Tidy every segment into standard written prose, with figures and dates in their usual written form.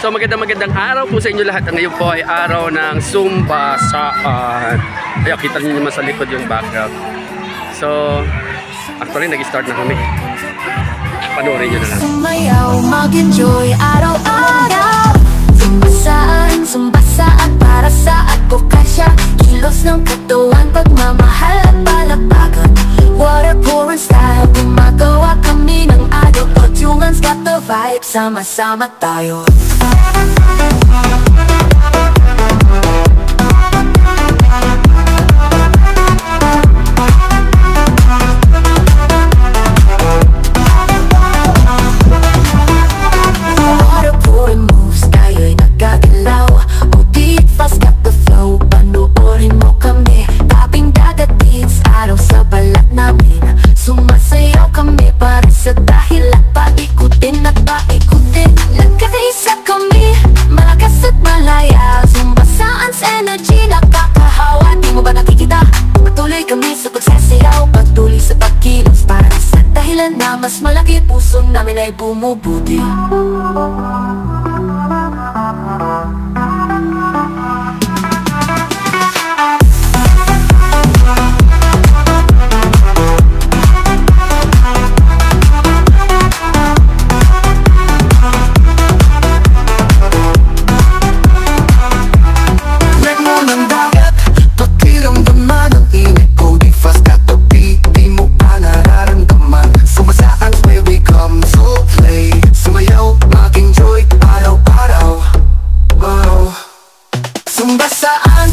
So magandang araw po sa inyo lahat. Ngayon po ay araw ng Zumba saan. Ayan, kita niyo naman sa likod yung background. So actually nag-start na kami. Panoorin nyo na lang. Sumayaw, mag-enjoy araw-araw. Zumba saan para sa ako kasya. Kilos ng katawan, pagmamahal at palakpakan. Water pouring style, gumagawa kami ng adult. Pagtungan's got the vibe, sama-sama tayo. Na mas malaki puso namin ay bumubuti. Zumba saan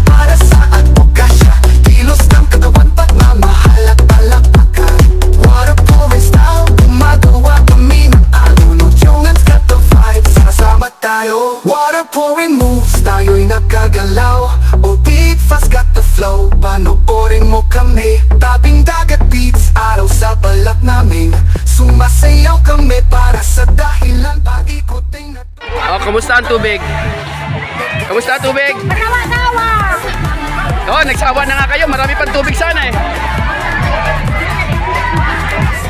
para sa advokasya. Kilos ng katawan, pagmamahal at palakpakan. Water pouring style, gumagawa kami ng alunod. Jungan's got the vibe, sasama tayo. Water pouring moves, tayo'y nakagalaw. Oh, beat fast, got the flow. Panoorin mo kami, tabing dagat beats, araw sa balat namin. Sumasayaw kami para sa dahilan, pag-ikuting na. Oh, kamusta ang tubig? Kamusta tubig? Nawa-nawa! Oh, nagsawa na nga kayo. Marami pang tubig sana eh.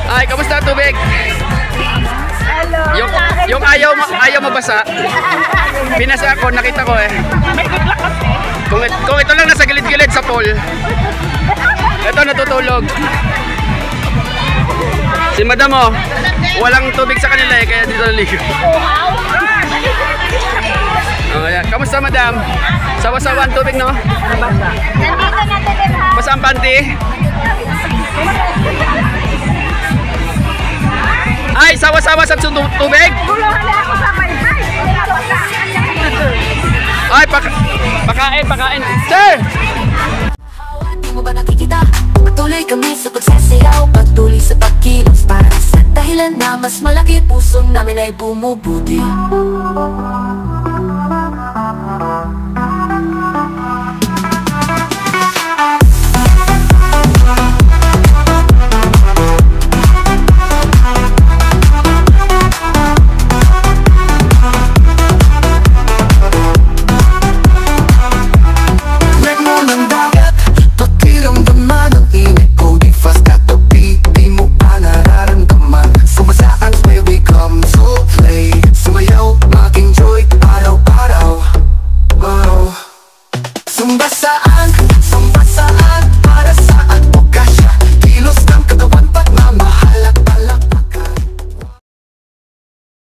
Ay, kamusta tubig? Hello! Yung ayaw mabasa. Pinasa ako, nakita ko eh. Kung ito lang nasa gilid-gilid sa pool. Ito natutulog. Si madam oh, walang tubig sa kanila eh, kaya dito naligo. Oh, ayan. Kamusta madam? Sawa-sawa ang tubig no? Nandito natin din ha! Basa ang panty? Ay, sawa-sawa sa tubig? Guluhan na ako sa may Ay, pakain. Sir! Di mo ba nakikita? Patuloy kami sa pagsasayaw, patuloy sa pagkilos para sa dahilan na mas malaki puso namin ay bumubuti.